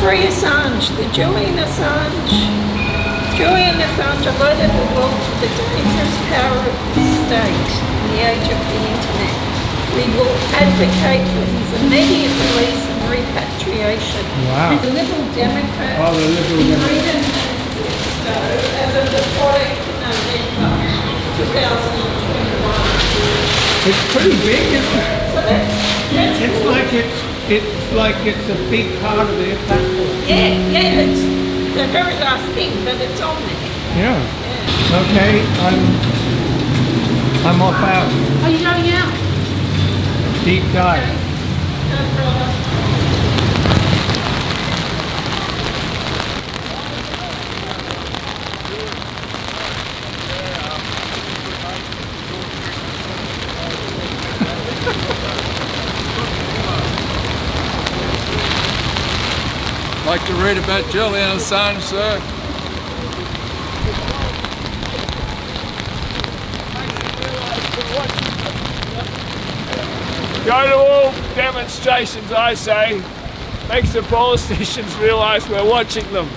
Free Assange, the Julian Assange. Julian Assange alerted the world to the dangerous power of the state in the age of the internet. We will advocate for his immediate release and repatriation. Wow. The Liberal Democrat. Oh, the Liberal Democrat. Freedom Manifesto as of the 14th of November 2021. It's pretty big, isn't it? So that's It's like it's a big part of their platform. yeah, it's the very last thing, but it's on there. Yeah. Okay, I'm off out. Are you going out? Deep dive. No problem. Like to read about Julian Assange, sir? Go to all demonstrations, I say. Makes the politicians realise we're watching them.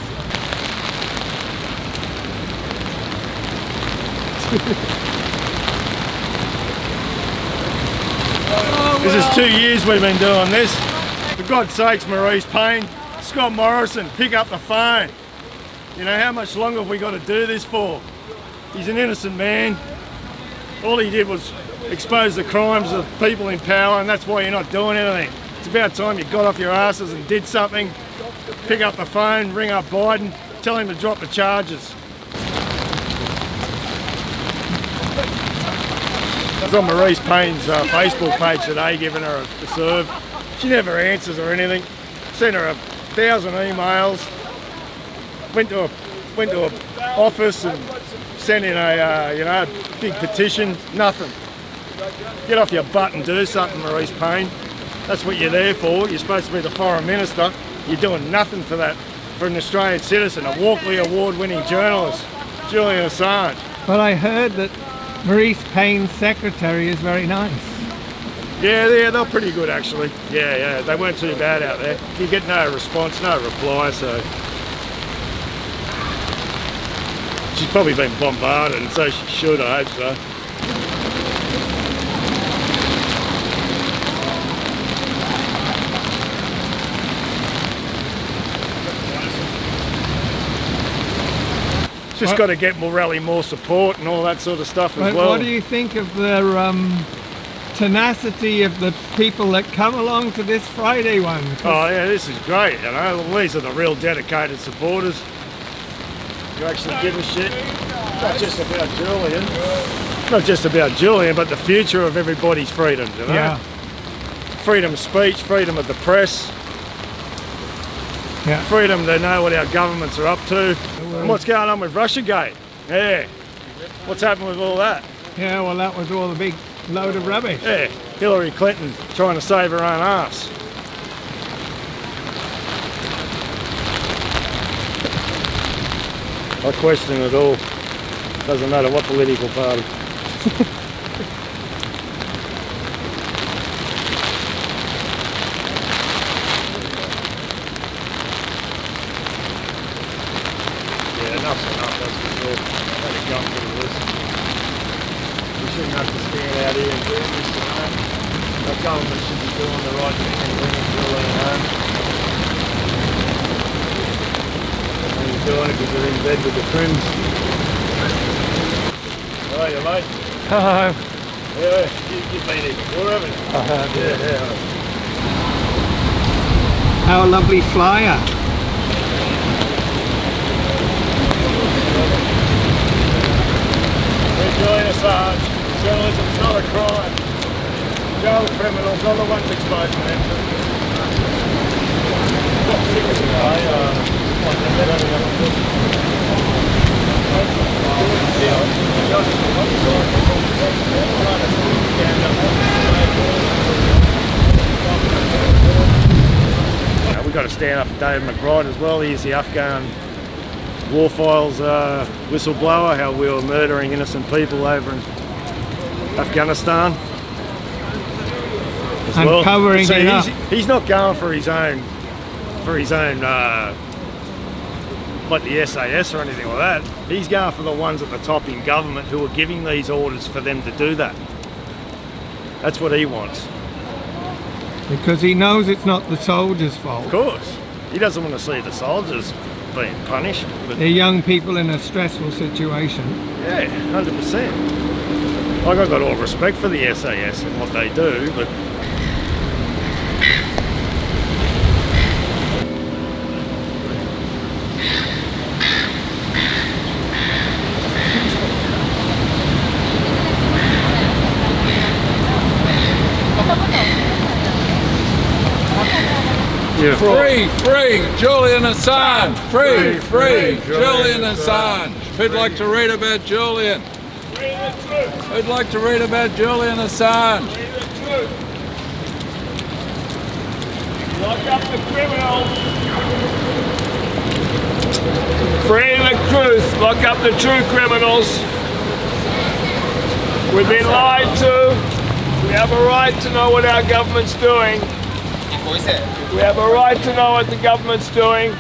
This is 2 years we've been doing this. For God's sakes, Maurice Payne, Scott Morrison, pick up the phone. You know, how much longer have we got to do this for? He's an innocent man. All he did was expose the crimes of people in power, and that's why you're not doing anything. It's about time you got off your asses and did something. Pick up the phone, ring up Biden, tell him to drop the charges. I was on Maurice Payne's Facebook page today giving her a serve. She never answers or anything. Sent her 1,000 emails. Went to a office and sent in a big petition. Nothing. Get off your butt and do something, Maurice Payne. That's what you're there for. You're supposed to be the foreign minister. You're doing nothing for that, for an Australian citizen, a Walkley Award-winning journalist, Julian Assange. But I heard that Maurice Payne's secretary is very nice. Yeah, they're pretty good actually. Yeah, they weren't too bad out there. You get no response, no reply, so she's probably been bombarded, and so she should, I hope so. Just got to get more support and all that sort of stuff as well. What do you think of the tenacity of the people that come along to this Friday one? Oh yeah, this is great, you know. These are the real dedicated supporters. You actually give a shit. Not just about Julian. Not just about Julian, but the future of everybody's freedoms, you know? Yeah. Freedom of speech, freedom of the press. Yeah. Freedom to know what our governments are up to. And what's going on with Russiagate? Yeah. What's happened with all that? Yeah, well, that was all the big load of rubbish. Yeah. Hillary Clinton trying to save her own ass. I question it all. Doesn't matter what political party. Enough's enough, that's for sure. Let it go through this. We shouldn't have to stand out here and do this, you know. The government should be doing the right thing and bringing Julian home. And he's doing it because they're in bed with the crims. How are you, mate? Hello. Yeah, you've been here before, haven't you? I have, Yeah. Our lovely flyer. Julian Assange, journalism's not a crime. Jail the criminals, not the ones exposing them. We've got to stand up for David McBride as well. He's the Afghan War Files whistleblower, how we were murdering innocent people over in Afghanistan as and well. covering it up. He's not going for his own for his own, like the SAS or anything like that. He's going for the ones at the top in government who are giving these orders for them to do that. That's what he wants. Because he knows it's not the soldiers' fault. Of course. He doesn't want to see the soldiers being punished. But They're young people in a stressful situation. yeah, 100%. Like, I've got all respect for the SAS and what they do, but Free, Julian Assange. Free, Julian Assange. Who'd like to read about Julian? Who'd like to read about Julian Assange? Lock up the criminals. Free the truth. Lock up the true criminals. We've been lied to. We have a right to know what our government's doing. We have a right to know what the government's doing.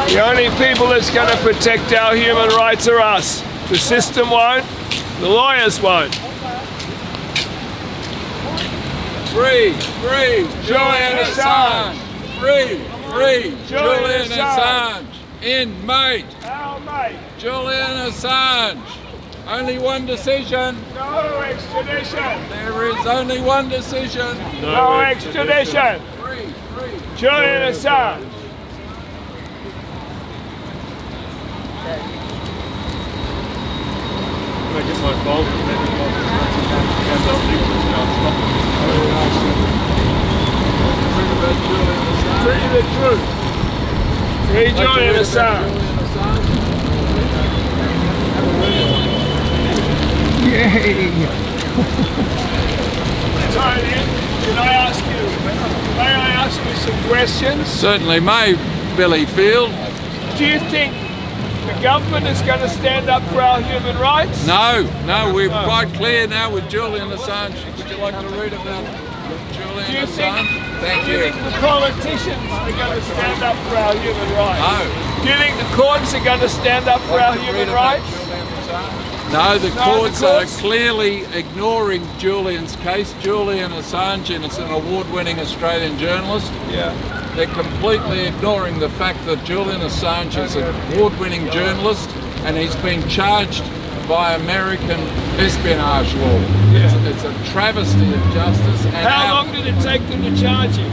The only people that's going to protect our human rights are us. The system won't, the lawyers won't. Free, Julian Assange. Free, Julian Assange. Inmate, Our mate, Julian Assange. Only one decision. no extradition. There is only one decision. No extradition. Free. Julian Assange. Free the truth. Free Julian Assange. Yay! Tony, may I ask you some questions? Certainly may, Billy Field. Do you think the government is going to stand up for our human rights? No, we're quite clear now with Julian Assange. Would you like to read about Julian Do you think, Assange? Thank do you you. think the politicians are going to stand up for our human rights? No. Do you think the courts are going to stand up for our human rights? No, the courts the are courts- clearly ignoring Julian's case. Julian Assange is an award-winning Australian journalist. Yeah. They're completely ignoring the fact that Julian Assange is an award-winning journalist and he's been charged by American espionage law. It's a travesty of justice. And How long did it take them to charge him?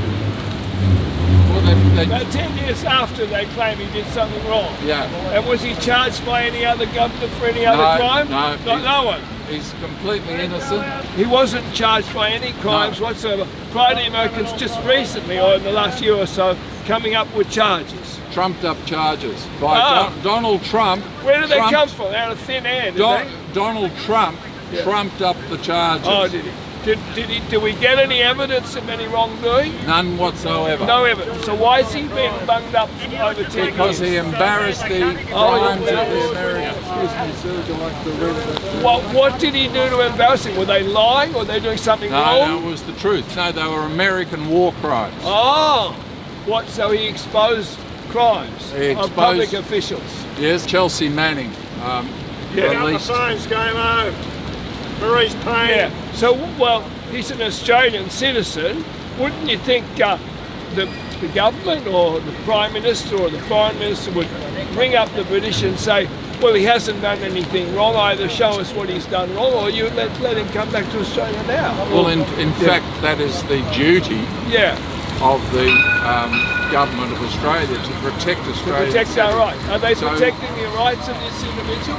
Well, they, About 10 years after they claim he did something wrong. yeah. And was he charged by any other governor for any other crime? No, No one. He's completely innocent. He wasn't charged by any crimes whatsoever. Prior to the Americans just recently, or in the last year or so, coming up with charges. Trumped up charges by Donald Trump. Where did they come from? Out of thin air, did they? Donald Trump trumped up the charges. Oh, did he? Did we get any evidence of any wrongdoing? None whatsoever. No evidence. So why is he being bunged up over 10 Because he years? embarrassed the crimes of the Americans. Excuse me, sir, would you like to read about What did he do to embarrass him? Were they lying or were they doing something No, wrong? it was the truth. No, they were American war crimes. Oh, what? So he exposed crimes He of public exposed- officials. Yes, Chelsea Manning Yeah. the released. phones came home. Maurice Payne. Yeah. So, well, he's an Australian citizen. Wouldn't you think the government or the Prime Minister or the Foreign Minister would ring up the British and say, well, he hasn't done anything wrong, either show us what he's done wrong or you let him come back to Australia now? Well, in fact, that is the duty Yeah, of the government of Australia to protect Australia. protect our rights. Are they So- protecting the rights of this individual?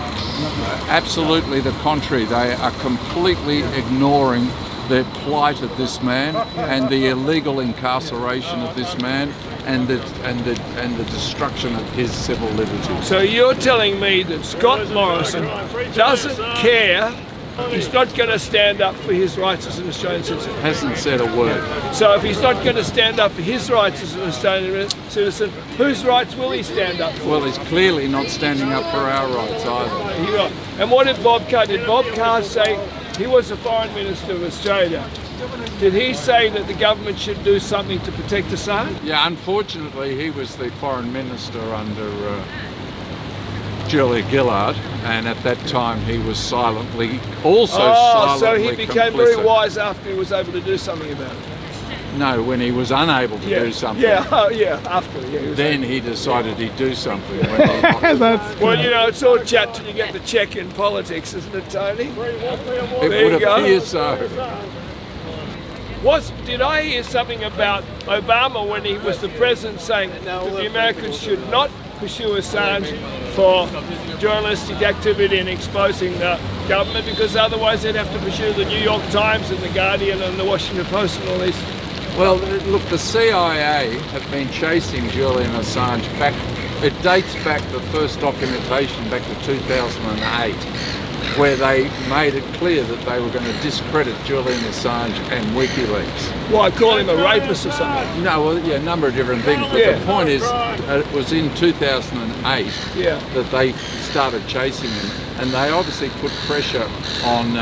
Absolutely the contrary. They are completely ignoring the plight of this man and the illegal incarceration of this man and the destruction of his civil liberties. So you're telling me that Scott Morrison doesn't care, he's not going to stand up for his rights as an Australian citizen. Hasn't said a word. So if he's not going to stand up for his rights as an Australian citizen, whose rights will he stand up for? Well, he's clearly not standing up for our rights either. And what did Bob Carr? Did Bob Carr say he was the Foreign Minister of Australia. Did he say that the government should do something to protect Assange? Yeah, unfortunately, he was the foreign minister under Julia Gillard, and at that time he was silently so he became very complicit. wise after he was able to do something about it. No, when he was unable to do something. After. Then he decided he'd do something. When he, That's Well, you know, it's all chat till you get the check in politics, isn't it, Tony? it There you would go. appear so. Did I hear something about Obama when he was the president saying that the Americans should not pursue Assange for journalistic activity and exposing the government, because otherwise they'd have to pursue the New York Times and the Guardian and the Washington Post and all these. Well, look, the CIA have been chasing Julian Assange back. It dates back, the first documentation back to 2008, where they made it clear that they were going to discredit Julian Assange and WikiLeaks. Why, call him a rapist or something? No, well, yeah, a number of different things, but Yeah. the point is, it was in 2008 Yeah. that they started chasing him, and they obviously put pressure on.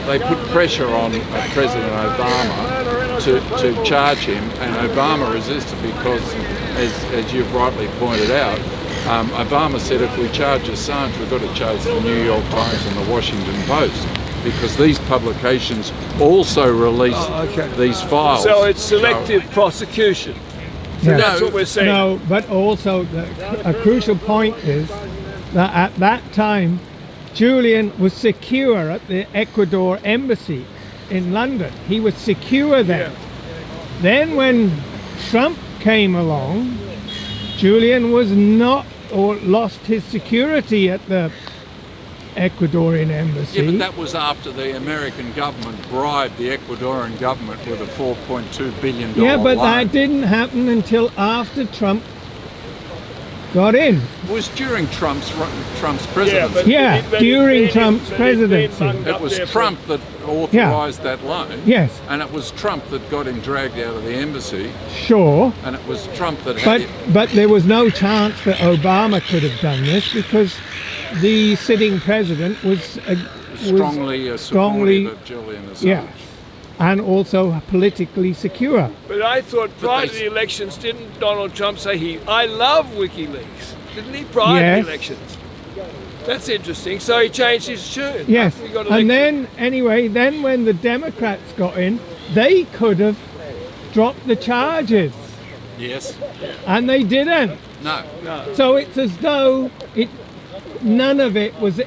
They put pressure on President Obama to charge him, and Obama resisted because, as you've rightly pointed out, Obama said if we charge Assange, we've got to charge the New York Times and the Washington Post, because these publications also release these files. So it's selective prosecution. So Yeah. that's what we're saying. No, but also a crucial point is that at that time, Julian was secure at the Ecuador embassy in London. He was secure there. Then when Trump came along, Julian was not, or lost his security at the Ecuadorian embassy. Yeah, but that was after the American government bribed the Ecuadorian government with a $4.2 billion Yeah, but loan. that didn't happen until after Trump got in. It was during Trump's presidency. Yeah, during Trump's presidency. It was Trump that authorised that loan. Yes, And it was Trump that got him dragged out of the embassy, sure. and it was Trump that had him. But there was no chance that Obama could have done this because the sitting president was Strongly supportive of Julian Assange. yeah, and also politically secure. But I thought prior to they- the elections, didn't Donald Trump say I love WikiLeaks? Didn't he prior to Yes. the elections? That's interesting. So he changed his tune. Yes, after he got and elected. then when the Democrats got in, they could have dropped the charges, Yes. and they didn't. No. So it's as though none of it was.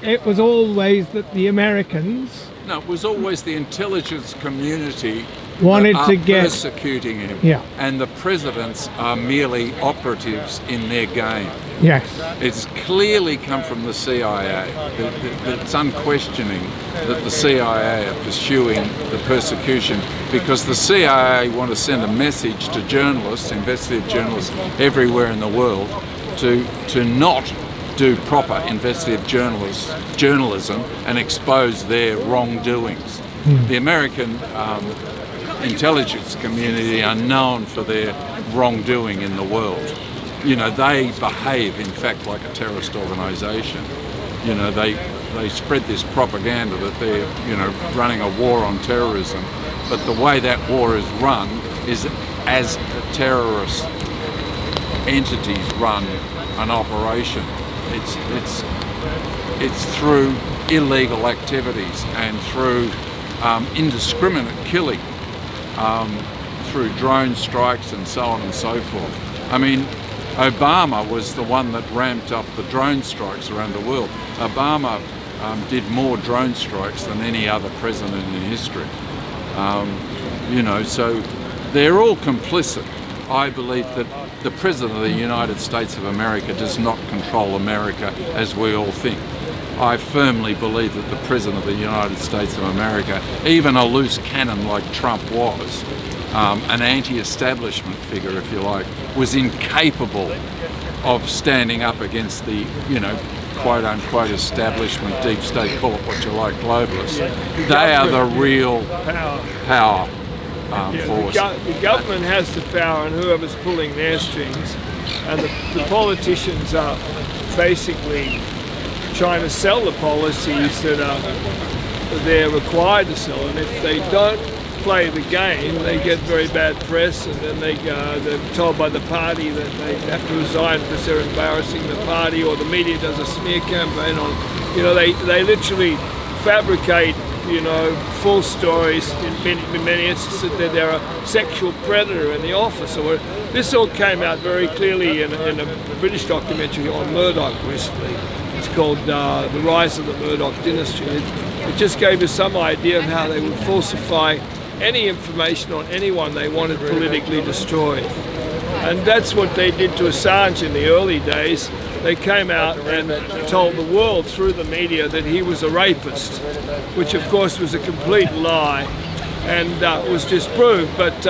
It was always that the Americans No, it was always the intelligence community wanted that to are get. persecuting him. Yeah. And the presidents are merely operatives in their game. Yes. It's clearly come from the CIA. It's unquestioning that the CIA are pursuing the persecution because the CIA want to send a message to journalists, investigative journalists everywhere in the world, to not do proper investigative journalism and expose their wrongdoings. The American intelligence community are known for their wrongdoing in the world. You know, they behave, in fact, like a terrorist organisation. You know, they spread this propaganda that they're, you know, running a war on terrorism. But the way that war is run is as terrorist entities run an operation. It's through illegal activities and through indiscriminate killing, through drone strikes and so on and so forth. I mean, Obama was the one that ramped up the drone strikes around the world. Obama did more drone strikes than any other president in history. You know, so they're all complicit. I believe that the President of the United States of America does not control America as we all think. I firmly believe that the President of the United States of America, even a loose cannon like Trump was, an anti-establishment figure, if you like, was incapable of standing up against the, you know, quote-unquote establishment, deep state, call it what you like, globalists. They are the real power force. The government has the power, and whoever's pulling their strings, and the politicians are basically trying to sell the policies that they're required to sell, and if they don't play the game, they get very bad press, and then they're told by the party that they have to resign because they're embarrassing the party, or the media does a smear campaign on. They literally fabricate false stories in many instances that they're a sexual predator in the office. Or this all came out very clearly in a British documentary on Murdoch recently. It's called The Rise of the Murdoch Dynasty. It just gave us some idea of how they would falsify any information on anyone they wanted politically destroyed. And that's what they did to Assange in the early days. They came out and told the world through the media that he was a rapist, which of course was a complete lie and was disproved, but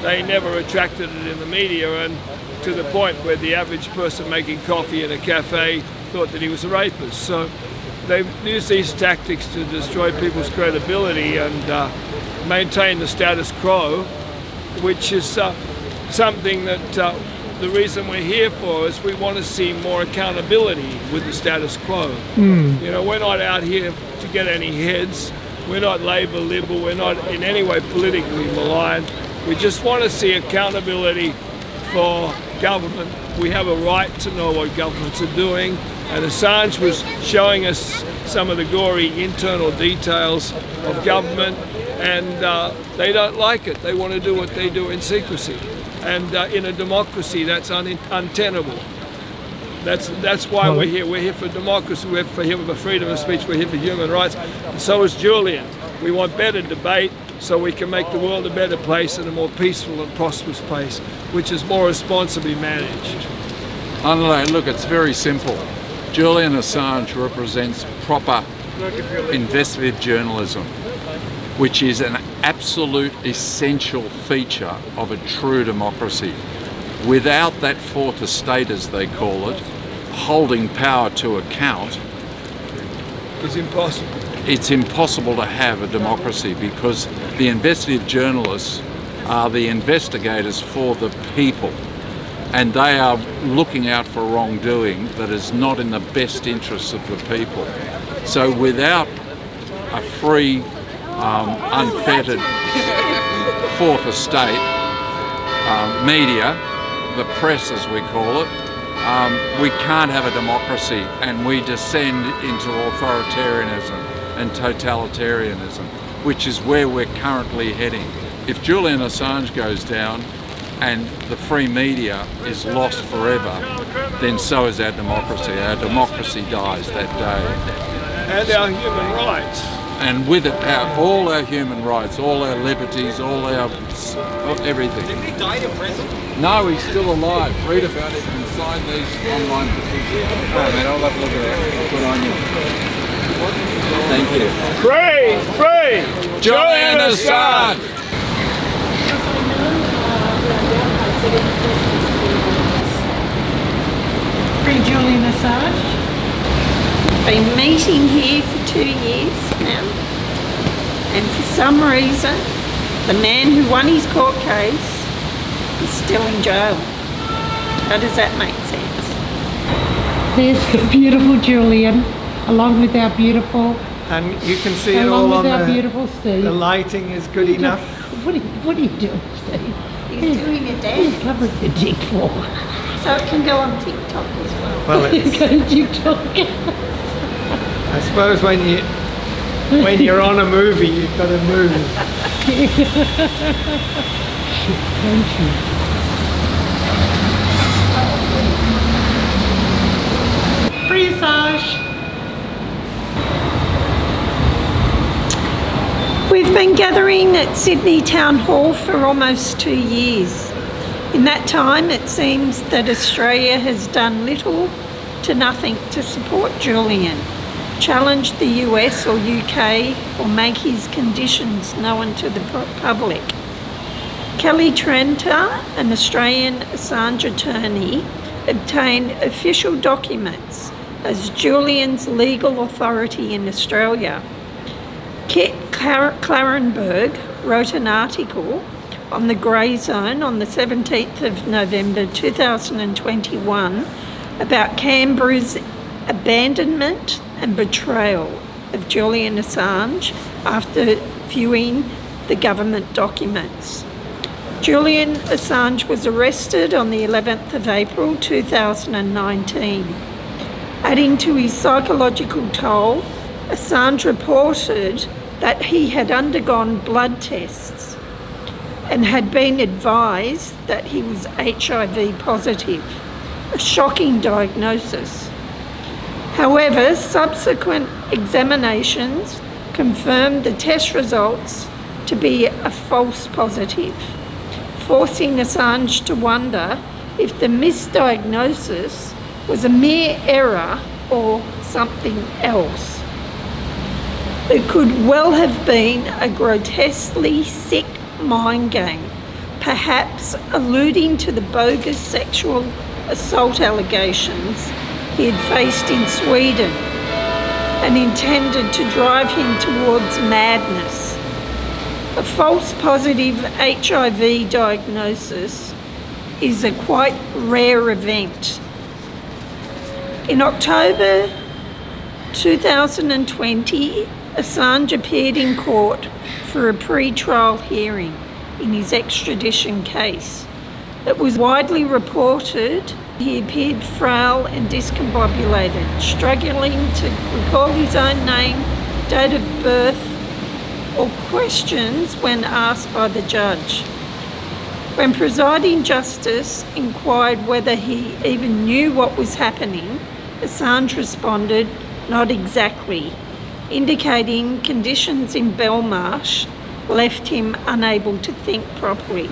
they never retracted it in the media, and to the point where the average person making coffee in a cafe thought that he was a rapist. So they've used these tactics to destroy people's credibility and maintain the status quo, which is something that the reason we're here for is we want to see more accountability with the status quo. We're not out here to get any heads. We're not Labour, Liberal. We're not in any way politically maligned. We just want to see accountability for government. We have a right to know what governments are doing, and Assange was showing us some of the gory internal details of government, and they don't like it. They want to do what they do in secrecy. And in a democracy, that's untenable. That's why we're here. We're here for democracy. We're here for freedom of speech. We're here for human rights. And so is Julian. We want better debate so we can make the world a better place and a more peaceful and prosperous place, which is more responsibly managed. Look, it's very simple. Julian Assange represents proper investigative journalism, which is an absolute essential feature of a true democracy. Without that fourth estate, as they call it, holding power to account, It's impossible. It's impossible to have a democracy, because the investigative journalists are the investigators for the people, and they are looking out for wrongdoing that is not in the best interests of the people. So without a free, unfettered fourth estate media, the press as we call it, we can't have a democracy, and we descend into authoritarianism and totalitarianism, which is where we're currently heading. If Julian Assange goes down and the free media is lost forever, then so is our democracy. Our democracy dies that day. And our human rights. And with it, all our human rights, all our liberties, all our everything. Didn't he die in prison? No, he's still alive. Read about it and sign these online petitions. Oh man, I'll have a look at it. Good on you. Thank you. Free! Julian Assange! Free Julian Assange. Been meeting here for 2 years now, and for some reason the man who won his court case is still in jail. How does that make sense? There's the beautiful Julian, along with our beautiful, And you can see it along all with on our beautiful Steve. the lighting is good enough. What are you doing, Steve? He's doing a What are you dance, covering the dick for? so it can go on TikTok as well. Well, it's, Go to TikTok. I suppose when you're on a movie, you've got to move. Don't you? Free Assange. We've been gathering at Sydney Town Hall for almost 2 years. In that time, it seems that Australia has done little to nothing to support Julian, challenge the US or UK, or make his conditions known to the public. Kelly Trenter, an Australian Assange attorney, obtained official documents as Julian's legal authority in Australia. Kit Clarenberg wrote an article on the Grey Zone on the 17th of November 2021 about Canberra's abandonment and betrayal of Julian Assange after viewing the government documents. Julian Assange was arrested on the 11th of April 2019. Adding to his psychological toll, Assange reported that he had undergone blood tests and had been advised that he was HIV positive, a shocking diagnosis. However, subsequent examinations confirmed the test results to be a false positive, forcing Assange to wonder if the misdiagnosis was a mere error or something else. It could well have been a grotesquely sick mind game, perhaps alluding to the bogus sexual assault allegations he had faced in Sweden and intended to drive him towards madness. A false positive HIV diagnosis is a quite rare event. In October 2020, Assange appeared in court for a pre-trial hearing in his extradition case. It was widely reported he appeared frail and discombobulated, struggling to recall his own name, date of birth, or questions when asked by the judge. When presiding justice inquired whether he even knew what was happening, Assange responded, "Not exactly," indicating conditions in Belmarsh left him unable to think properly.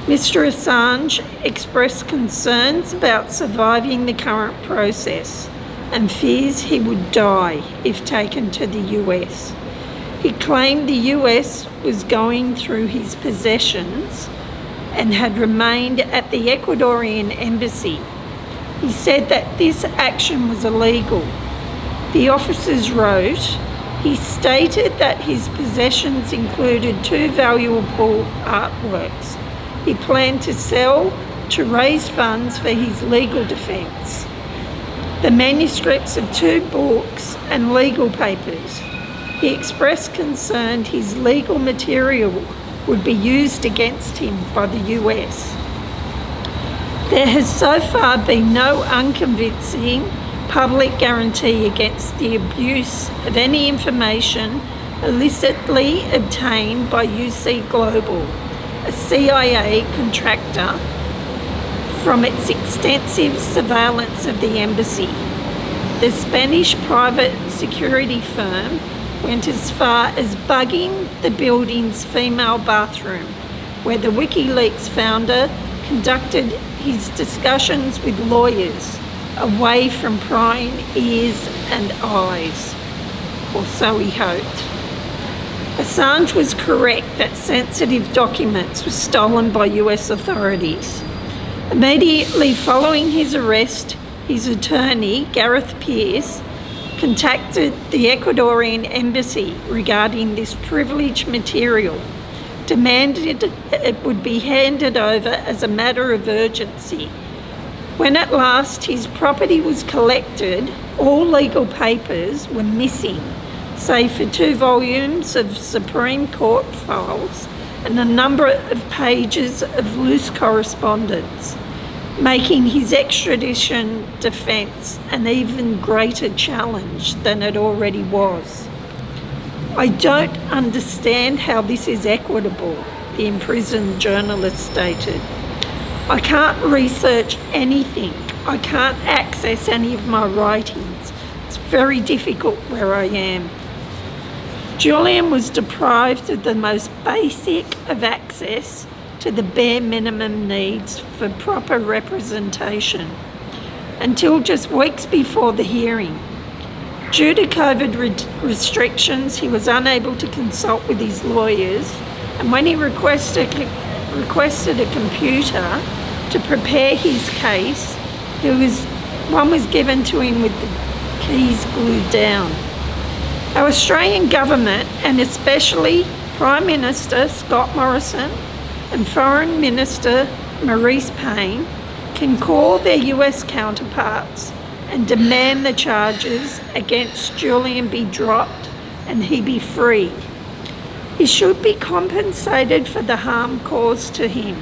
Mr. Assange expressed concerns about surviving the current process and fears he would die if taken to the US. He claimed the US was going through his possessions and had remained at the Ecuadorian embassy. He said that this action was illegal. The officers wrote, he stated that his possessions included 2 valuable artworks he planned to sell to raise funds for his legal defence, the manuscripts of 2 books and legal papers. He expressed concern his legal material would be used against him by the US. There has so far been no unconvincing public guarantee against the abuse of any information illicitly obtained by UC Global, a CIA contractor, from its extensive surveillance of the embassy. The Spanish private security firm went as far as bugging the building's female bathroom, where the WikiLeaks founder conducted his discussions with lawyers away from prying ears and eyes, or so he hoped. Assange was correct that sensitive documents were stolen by US authorities. Immediately following his arrest, his attorney, Gareth Pearce, contacted the Ecuadorian embassy regarding this privileged material, demanded it would be handed over as a matter of urgency. When at last his property was collected, all legal papers were missing, save for 2 volumes of Supreme Court files and a number of pages of loose correspondence, making his extradition defence an even greater challenge than it already was. "I don't understand how this is equitable," the imprisoned journalist stated. "I can't research anything. I can't access any of my writings. It's very difficult where I am." Julian was deprived of the most basic of access to the bare minimum needs for proper representation until just weeks before the hearing. Due to COVID restrictions, he was unable to consult with his lawyers, and when he requested a computer to prepare his case, one was given to him with the keys glued down. Our Australian government, and especially Prime Minister Scott Morrison and Foreign Minister Maurice Payne, can call their US counterparts and demand the charges against Julian be dropped and he be free. He should be compensated for the harm caused to him,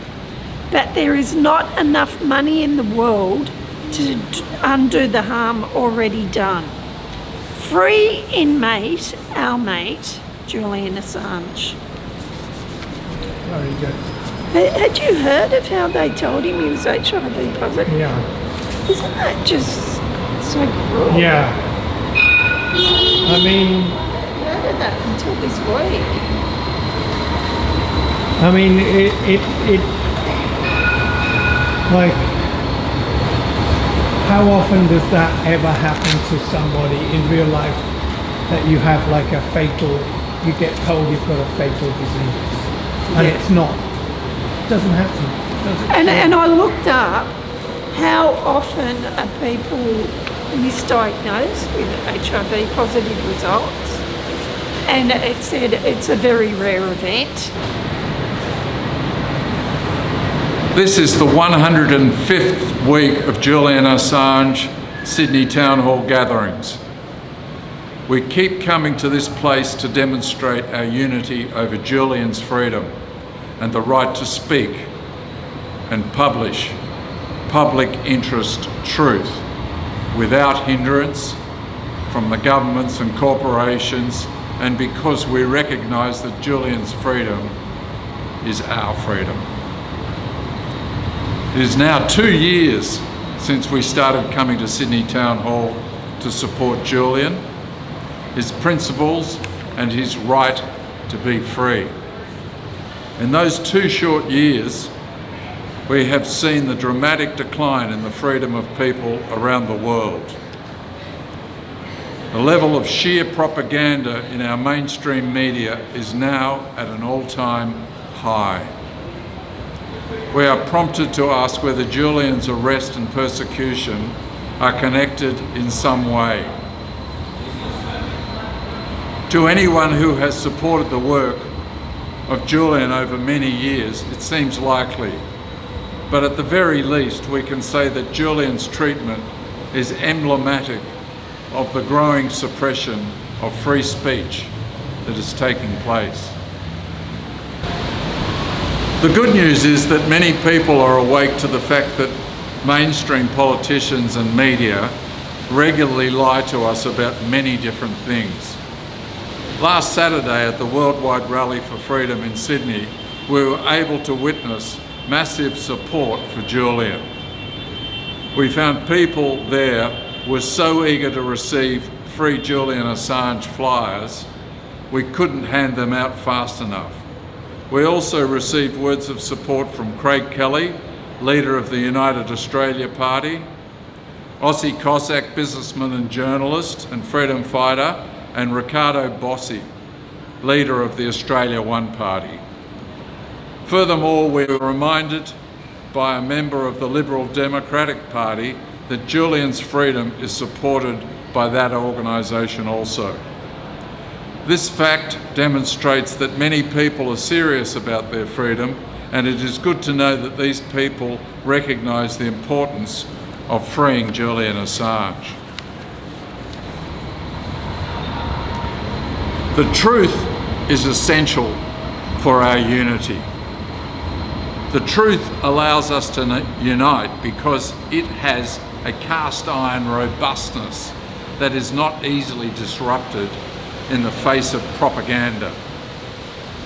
but there is not enough money in the world to undo the harm already done. Free inmate, our mate, Julian Assange. Very good. Had you heard of how they told him he was HIV positive? Yeah. Isn't that just so cruel? Yeah. I mean, I heard of that until this week. I mean, it like, how often does that ever happen to somebody in real life, that you have like a fatal, you get told you've got a fatal disease, and Yeah. it's not. It doesn't happen. Does it? And I looked up how often are people misdiagnosed with HIV positive results, and it said it's a very rare event. This is the 105th week of Julian Assange Sydney Town Hall gatherings. We keep coming to this place to demonstrate our unity over Julian's freedom and the right to speak and publish public interest truth without hindrance from the governments and corporations, and because we recognise that Julian's freedom is our freedom. It is now 2 years since we started coming to Sydney Town Hall to support Julian, his principles and his right to be free. In those 2 short years, we have seen the dramatic decline in the freedom of people around the world. The level of sheer propaganda in our mainstream media is now at an all-time high. We are prompted to ask whether Julian's arrest and persecution are connected in some way. To anyone who has supported the work of Julian over many years, it seems likely. But at the very least, we can say that Julian's treatment is emblematic of the growing suppression of free speech that is taking place. The good news is that many people are awake to the fact that mainstream politicians and media regularly lie to us about many different things. Last Saturday at the Worldwide Rally for Freedom in Sydney, we were able to witness massive support for Julian. We found people there were so eager to receive free Julian Assange flyers, we couldn't hand them out fast enough. We also received words of support from Craig Kelly, leader of the United Australia Party, Aussie Cossack businessman and journalist and freedom fighter, and Ricardo Bossi, leader of the Australia One Party. Furthermore, we were reminded by a member of the Liberal Democratic Party that Julian's freedom is supported by that organisation also. This fact demonstrates that many people are serious about their freedom, and it is good to know that these people recognise the importance of freeing Julian Assange. The truth is essential for our unity. The truth allows us to unite because it has a cast iron robustness that is not easily disrupted in the face of propaganda.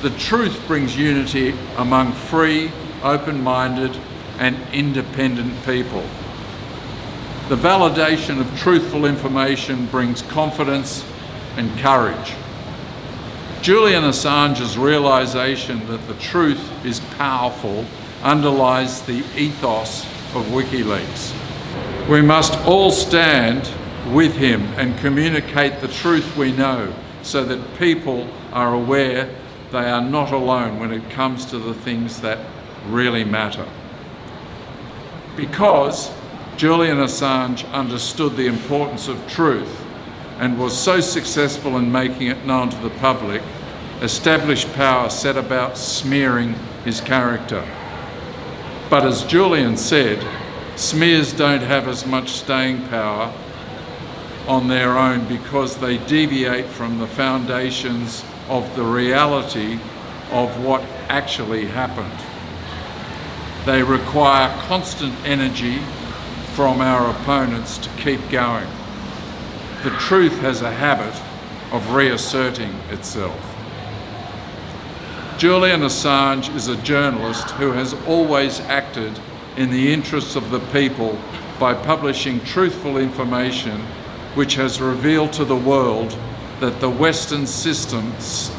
The truth brings unity among free, open-minded and independent people. The validation of truthful information brings confidence and courage. Julian Assange's realisation that the truth is powerful underlies the ethos of WikiLeaks. We must all stand with him and communicate the truth we know so that people are aware they are not alone when it comes to the things that really matter. Because Julian Assange understood the importance of truth and was so successful in making it known to the public, established power set about smearing his character. But as Julian said, smears don't have as much staying power on their own because they deviate from the foundations of the reality of what actually happened. They require constant energy from our opponents to keep going. The truth has a habit of reasserting itself. Julian Assange is a journalist who has always acted in the interests of the people by publishing truthful information which has revealed to the world that the Western system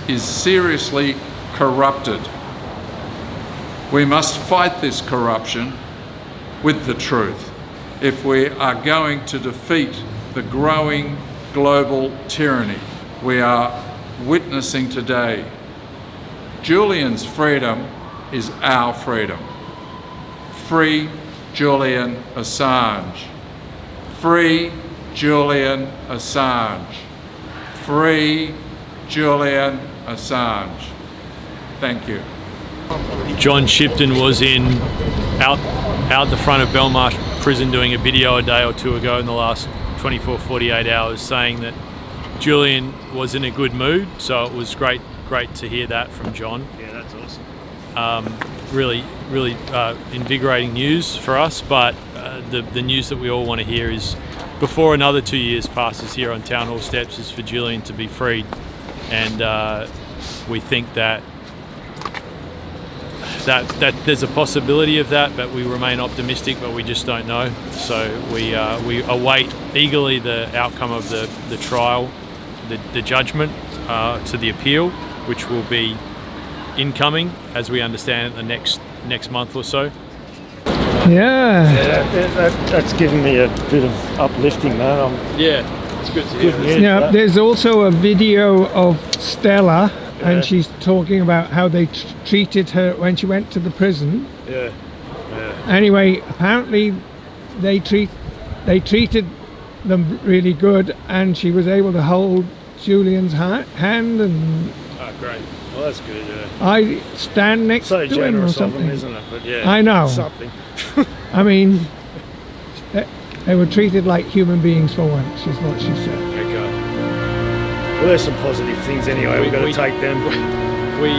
is seriously corrupted. We must fight this corruption with the truth if we are going to defeat the growing global tyranny we are witnessing today. Julian's freedom is our freedom. Free Julian Assange. Free Julian Assange. Free Julian Assange. Thank you. John Shipton was out the front of Belmarsh prison doing a video a day or two ago in the last 48 hours saying that Julian was in a good mood, so it was great to hear that from John. Yeah, that's awesome. Really invigorating news for us, but the news that we all want to hear is before another 2 years passes here on Town Hall steps is for Julian to be freed, and we think that there's a possibility of that, but we remain optimistic, but we just don't know. So we await eagerly the outcome of the trial, the judgment to the appeal, which will be incoming, as we understand it, the next month or so. Yeah. That's given me a bit of uplifting, man. Yeah, it's good to hear. Good news. Yeah, there's also a video of Stella, and she's talking about how they treated her when she went to the prison. Yeah. Anyway, apparently they treated them really good, and she was able to hold Julian's hand, and Oh, great. Well, that's good. Yeah. I stand next So to him or generous of something. them, isn't it? But yeah. I know. Something. I mean, they were treated like human beings for once, is what she said. Okay. Well, there's some positive things anyway. We've got to take them. We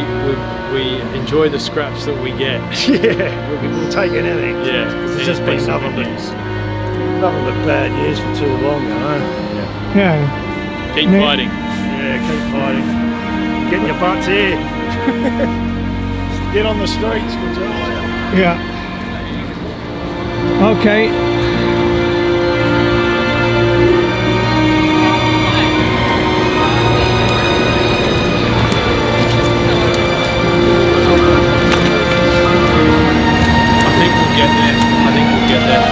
enjoy the scraps that we get. Yeah, we'll take anything. Yeah, It's just been nothing but bad news for too long, you know. Yeah. Keep Yeah. fighting. Yeah, keep fighting. Getting your butts here. Get on the streets for Julian. Yeah. Okay. I think we'll get there.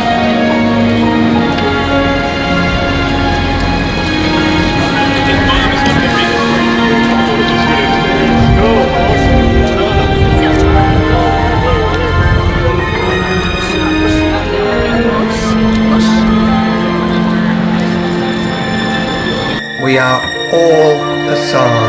We are all Assange.